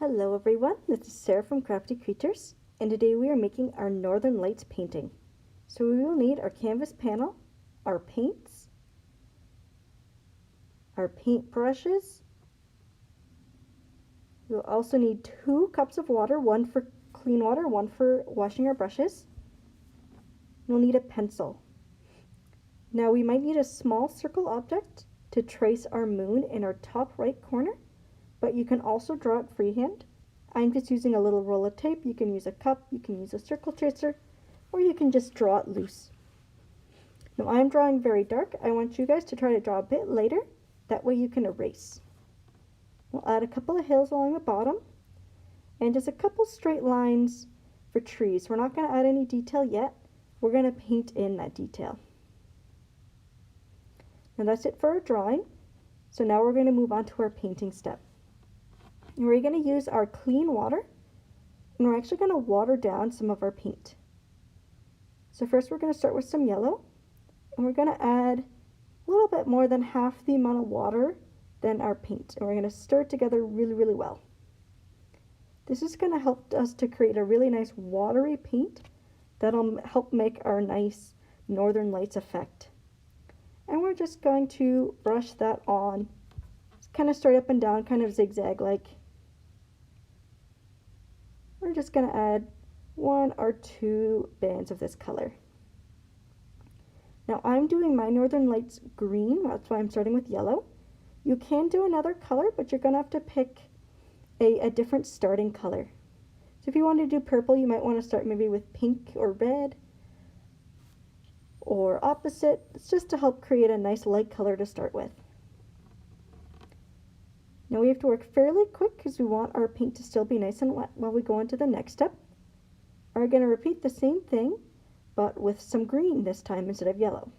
Hello everyone, this is Sarah from Crafty Creatures, and today we are making our Northern Lights painting. So we will need our canvas panel, our paints, our paint brushes. We will also need 2 cups of water, one for clean water, one for washing our brushes. We'll need a pencil. Now we might need a small circle object to trace our moon in our top right corner, but you can also draw it freehand. I'm just using a little roll of tape. You can use a cup, you can use a circle tracer, or you can just draw it loose. Now I'm drawing very dark. I want you guys to try to draw a bit lighter. That way you can erase. We'll add a couple of hills along the bottom and just a couple straight lines for trees. We're not going to add any detail yet. We're going to paint in that detail. Now that's it for our drawing. So now we're going to move on to our painting step. And we're going to use our clean water, and we're actually going to water down some of our paint. So first we're going to start with some yellow, and we're going to add a little bit more than half the amount of water than our paint, and we're going to stir it together really well. This is going to help us to create a really nice watery paint that'll help make our nice Northern Lights effect. And we're just going to brush that on, kind of straight up and down, kind of zigzag like. We're just going to add 1 or 2 bands of this color. Now I'm doing my Northern Lights green, that's why I'm starting with yellow. You can do another color, but you're going to have to pick a different starting color. So if you want to do purple, you might want to start maybe with pink or red, or opposite. It's just to help create a nice light color to start with. Now we have to work fairly quick because we want our paint to still be nice and wet while we go on to the next step. We're going to repeat the same thing, but with some green this time instead of yellow.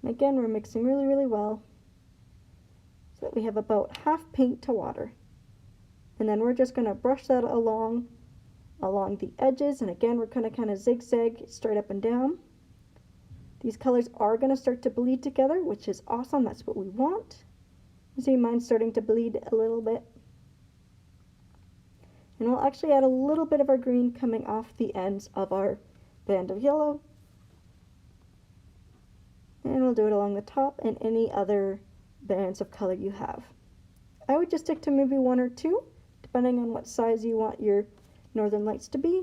And again, we're mixing really well so that we have about half paint to water. And then we're just going to brush that along the edges, and again we're going to kind of zigzag straight up and down. These colors are going to start to bleed together, which is awesome. That's what we want. You see mine starting to bleed a little bit. And we'll actually add a little bit of our green coming off the ends of our band of yellow. And we'll do it along the top and any other bands of color you have. I would just stick to maybe 1 or 2, depending on what size you want your Northern Lights to be.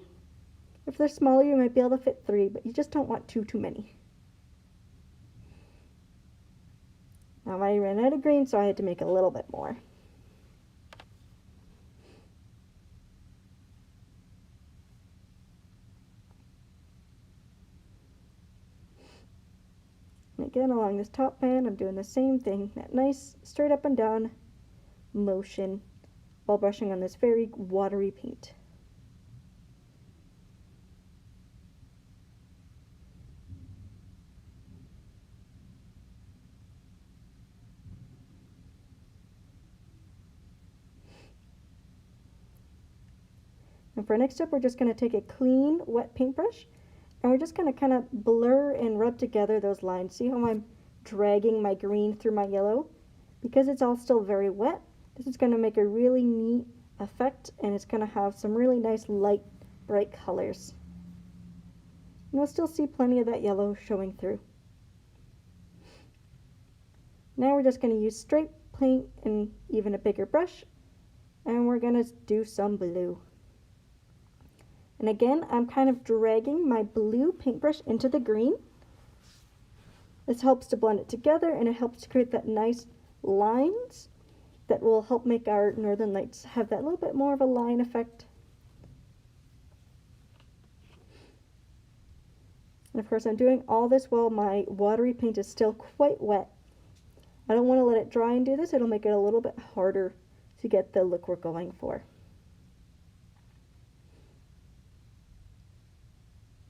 If they're smaller, you might be able to fit 3, but you just don't want too many. Now I ran out of green, so I had to make a little bit more. And again, along this top band, I'm doing the same thing, that nice straight up and down motion while brushing on this very watery paint. And for our next step, we're just going to take a clean, wet paintbrush, and we're just going to kind of blur and rub together those lines. See how I'm dragging my green through my yellow? Because it's all still very wet, this is going to make a really neat effect, and it's going to have some really nice light, bright colors. And we'll still see plenty of that yellow showing through. Now we're just going to use straight paint and even a bigger brush, and we're going to do some blue. And again, I'm kind of dragging my blue paintbrush into the green. This helps to blend it together, and it helps to create that nice lines that will help make our Northern Lights have that little bit more of a line effect. And of course, I'm doing all this while my watery paint is still quite wet. I don't want to let it dry and do this. It'll make it a little bit harder to get the look we're going for.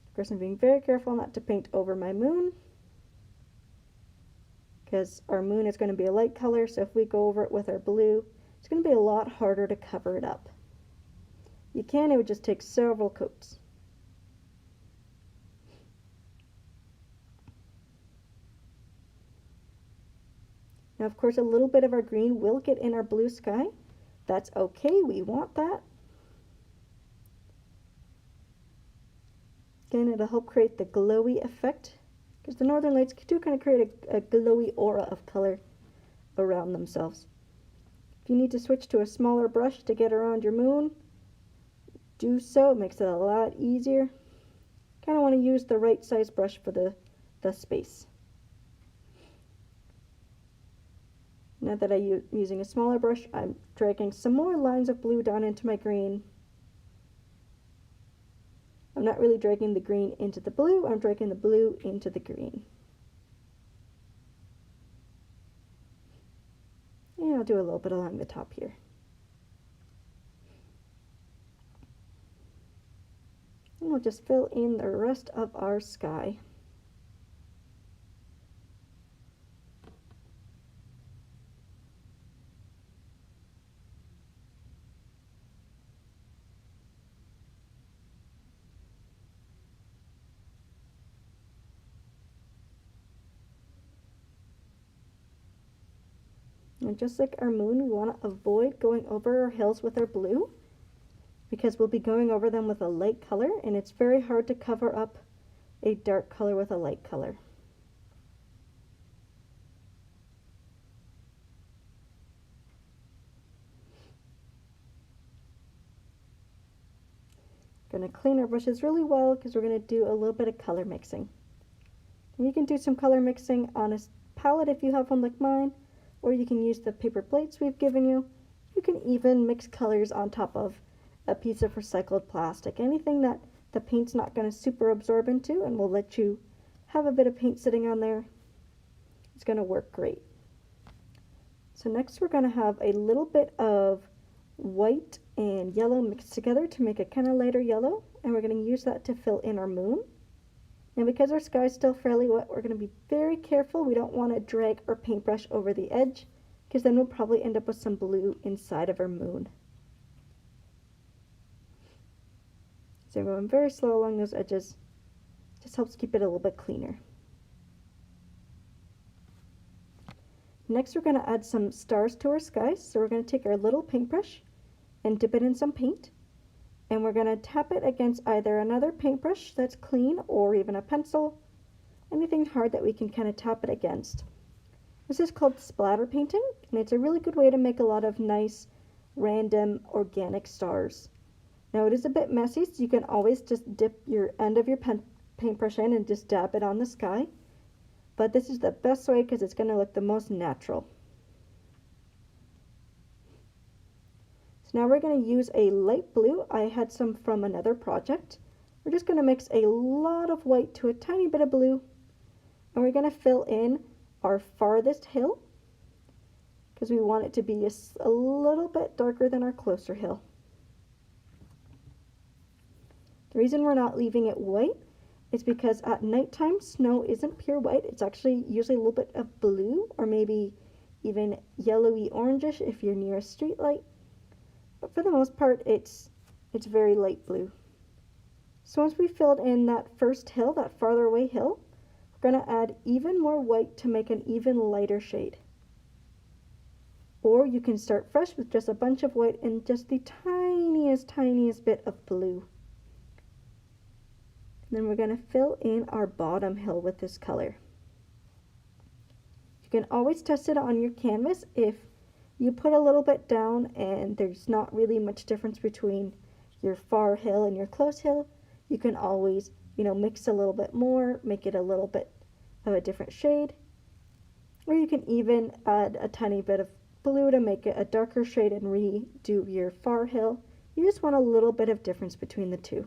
Of course, I'm being very careful not to paint over my moon, because our moon is going to be a light color, so if we go over it with our blue, it's going to be a lot harder to cover it up. You can, it would just take several coats. Now, of course, a little bit of our green will get in our blue sky, That's okay, we want that. Again, it'll help create the glowy effect, because the northern lights do kind of create a glowy aura of color around themselves. If you need to switch to a smaller brush to get around your moon, do so. It makes it a lot easier. Kind of want to use the right size brush for the space. Now that I'm using a smaller brush, I'm dragging some more lines of blue down into my green. I'm not really dragging the green into the blue, I'm dragging the blue into the green. And I'll do a little bit along the top here. And we'll just fill in the rest of our sky. And just like our moon, we want to avoid going over our hills with our blue, because we'll be going over them with a light color, and it's very hard to cover up a dark color with a light color. Going to clean our brushes really well because we're going to do a little bit of color mixing. And you can do some color mixing on a palette if you have one like mine, or you can use the paper plates we've given you. You can even mix colors on top of a piece of recycled plastic. Anything that the paint's not going to super absorb into and will let you have a bit of paint sitting on there, it's going to work great. So next we're going to have a little bit of white and yellow mixed together to make a kind of lighter yellow, and we're going to use that to fill in our moon. And because our sky is still fairly wet, we're going to be very careful. We don't want to drag our paintbrush over the edge, because then we'll probably end up with some blue inside of our moon. So we're going very slow along those edges. Just helps keep it a little bit cleaner. Next we're going to add some stars to our sky. So we're going to take our little paintbrush and dip it in some paint. And we're going to tap it against either another paintbrush that's clean or even a pencil. Anything hard that we can kind of tap it against. This is called splatter painting, and it's a really good way to make a lot of nice, random, organic stars. Now it is a bit messy, so you can always just dip your end of your paintbrush in and just dab it on the sky. But this is the best way because it's going to look the most natural. So now we're going to use a light blue. I had some from another project. We're just going to mix a lot of white to a tiny bit of blue. And we're going to fill in our farthest hill, because we want it to be a little bit darker than our closer hill. The reason we're not leaving it white is because at nighttime snow isn't pure white. It's actually usually a little bit of blue, or maybe even yellowy orangish if you're near a street light. But for the most part it's very light blue. So once we filled in that first hill, that farther away hill, we're going to add even more white to make an even lighter shade. Or you can start fresh with just a bunch of white and just the tiniest bit of blue. And then we're going to fill in our bottom hill with this color. You can always test it on your canvas. If you put a little bit down and there's not really much difference between your far hill and your close hill, you can always, mix a little bit more, make it a little bit of a different shade. Or you can even add a tiny bit of blue to make it a darker shade and redo your far hill. You just want a little bit of difference between the two.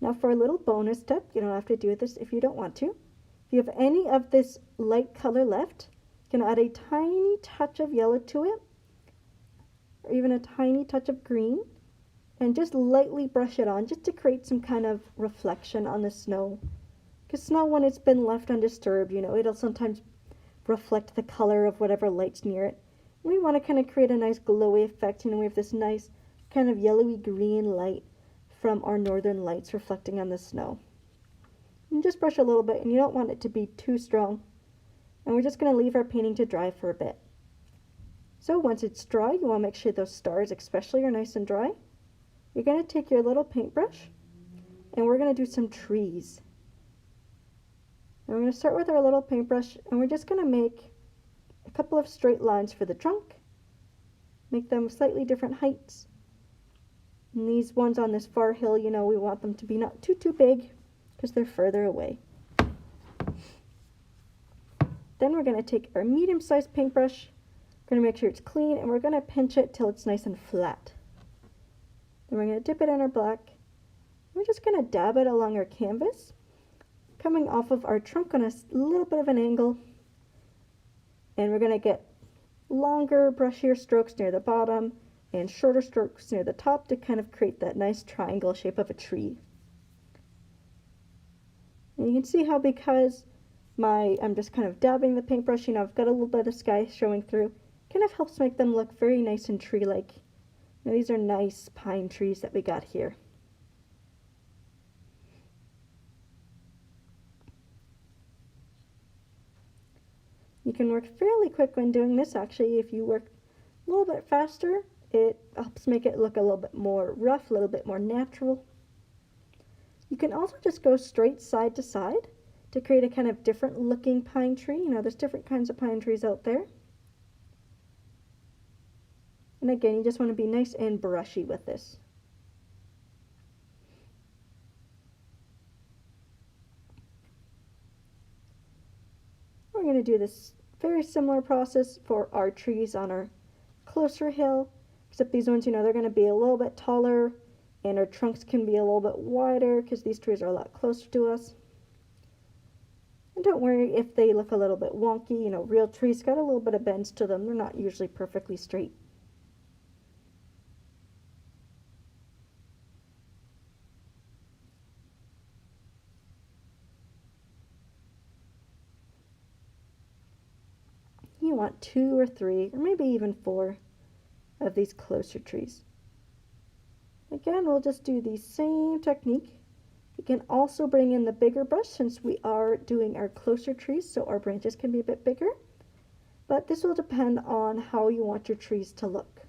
Now for a little bonus tip, you don't have to do this if you don't want to. If you have any of this light color left, you can add a tiny touch of yellow to it, or even a tiny touch of green, and just lightly brush it on just to create some kind of reflection on the snow. Because snow, when it's been left undisturbed, it'll sometimes reflect the color of whatever light's near it. We want to kind of create a nice glowy effect. We have this nice kind of yellowy green light from our northern lights reflecting on the snow. And just brush a little bit, and you don't want it to be too strong. And we're just going to leave our painting to dry for a bit. So once it's dry, you want to make sure those stars especially are nice and dry. You're going to take your little paintbrush, and we're going to do some trees. And we're going to start with our little paintbrush, and we're just going to make a couple of straight lines for the trunk. Make them slightly different heights. And these ones on this far hill, we want them to be not too big because they're further away. Then we're going to take our medium-sized paintbrush. We're going to make sure it's clean, and we're going to pinch it till it's nice and flat. Then we're going to dip it in our black. We're just going to dab it along our canvas, coming off of our trunk on a little bit of an angle. And we're going to get longer, brushier strokes near the bottom and shorter strokes near the top to kind of create that nice triangle shape of a tree. And you can see how because I'm just kind of dabbing the paintbrush, I've got a little bit of sky showing through, kind of helps make them look very nice and tree-like. Now these are nice pine trees that we got here. You can work fairly quick when doing this. Actually, if you work a little bit faster, it helps make it look a little bit more rough, a little bit more natural. You can also just go straight side to side to create a kind of different looking pine tree. There's different kinds of pine trees out there. And again, you just want to be nice and brushy with this. We're going to do this very similar process for our trees on our closer hill, except these ones, they're going to be a little bit taller, and our trunks can be a little bit wider because these trees are a lot closer to us. And don't worry if they look a little bit wonky. Real trees got a little bit of bends to them. They're not usually perfectly straight. You want 2 or 3 or maybe even 4 of these closer trees. Again, we'll just do the same technique. You can also bring in the bigger brush since we are doing our closer trees, so our branches can be a bit bigger. But this will depend on how you want your trees to look.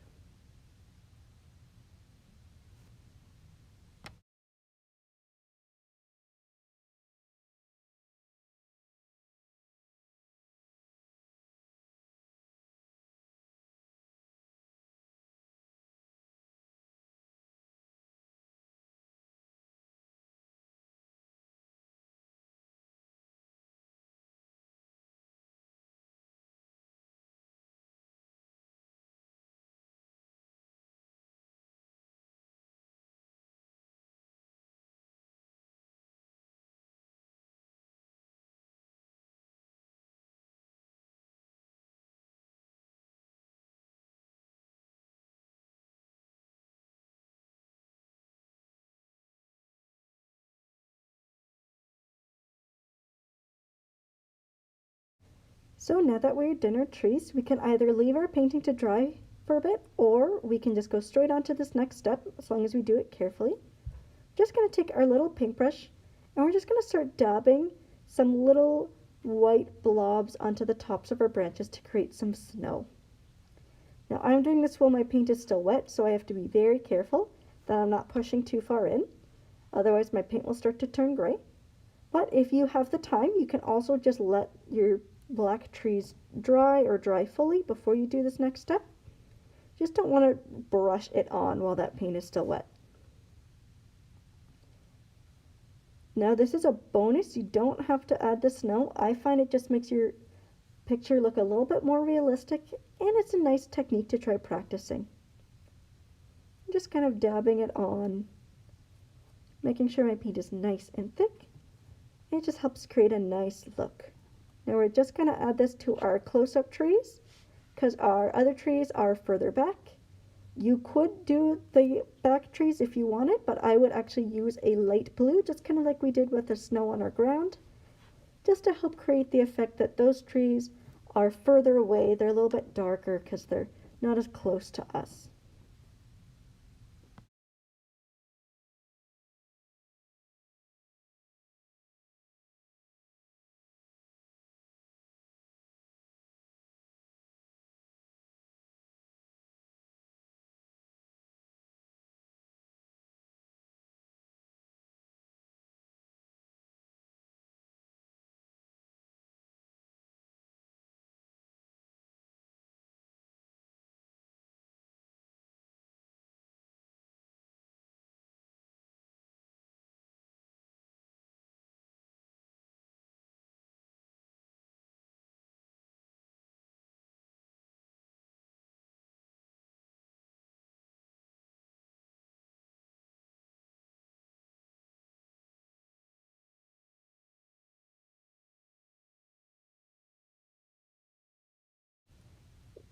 So now that we're done our trees, we can either leave our painting to dry for a bit, or we can just go straight on to this next step, as long as we do it carefully. We're just going to take our little paintbrush, and we're just going to start dabbing some little white blobs onto the tops of our branches to create some snow. Now I'm doing this while my paint is still wet, so I have to be very careful that I'm not pushing too far in. Otherwise my paint will start to turn gray. But if you have the time, you can also just let your black trees dry or dry fully before you do this next step. Just don't want to brush it on while that paint is still wet. Now this is a bonus. You don't have to add the snow. I find it just makes your picture look a little bit more realistic, and it's a nice technique to try practicing. I'm just kind of dabbing it on, making sure my paint is nice and thick. It just helps create a nice look. Now we're just going to add this to our close-up trees because our other trees are further back. You could do the back trees if you wanted, but I would actually use a light blue, just kind of like we did with the snow on our ground, just to help create the effect that those trees are further away. They're a little bit darker because they're not as close to us.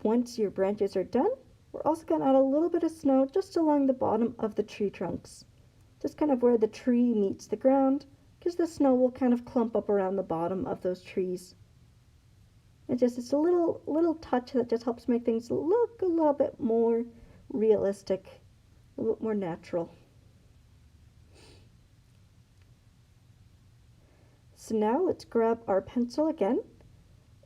Once your branches are done, we're also going to add a little bit of snow just along the bottom of the tree trunks, just kind of where the tree meets the ground, because the snow will kind of clump up around the bottom of those trees. It's a little touch that just helps make things look a little bit more realistic, a little bit more natural. So now let's grab our pencil again.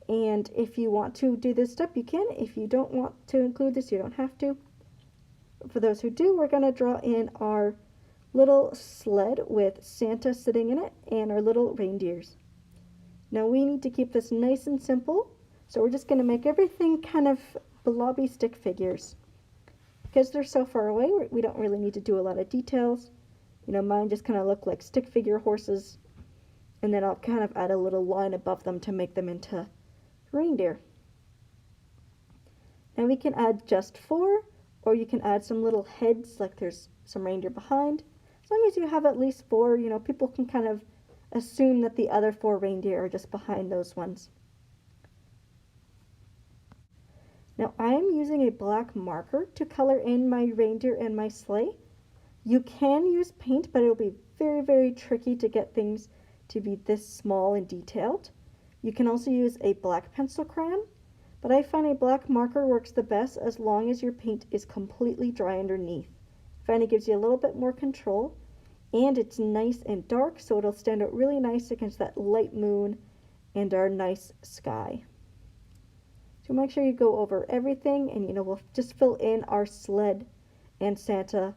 And if you want to do this step, you can. If you don't want to include this, you don't have to. For those who do, we're going to draw in our little sled with Santa sitting in it and our little reindeers. Now we need to keep this nice and simple, so we're just going to make everything kind of blobby stick figures. Because they're so far away, we don't really need to do a lot of details. You know, mine just kind of look like stick figure horses, and then I'll kind of add a little line above them to make them into reindeer. Now we can add just 4, or you can add some little heads, like there's some reindeer behind. As long as you have at least 4, you know, people can kind of assume that the other 4 reindeer are just behind those ones. Now I am using a black marker to color in my reindeer and my sleigh. You can use paint, but it'll be very, very tricky to get things to be this small and detailed. You can also use a black pencil crayon, but I find a black marker works the best as long as your paint is completely dry underneath. I find it gives you a little bit more control, and it's nice and dark, so it'll stand out really nice against that light moon and our nice sky. So make sure you go over everything, and we'll just fill in our sled and Santa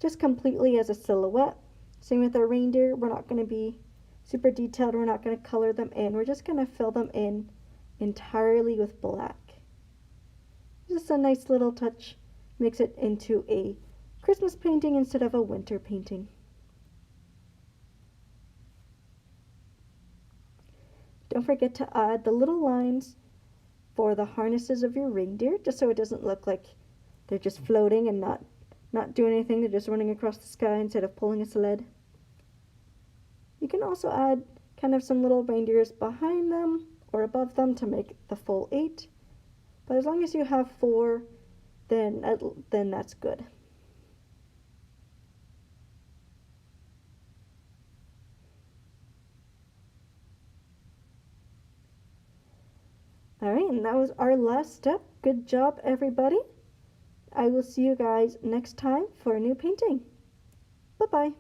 just completely as a silhouette. Same with our reindeer. We're not going to be super detailed. We're not going to color them in. We're just going to fill them in entirely with black. Just a nice little touch. Makes it into a Christmas painting instead of a winter painting. Don't forget to add the little lines for the harnesses of your reindeer, just so it doesn't look like they're just floating and not doing anything. They're just running across the sky instead of pulling a sled. You can also add kind of some little reindeers behind them or above them to make the full 8. But as long as you have 4, then that's good. All right, and that was our last step. Good job, everybody. I will see you guys next time for a new painting. Bye-bye.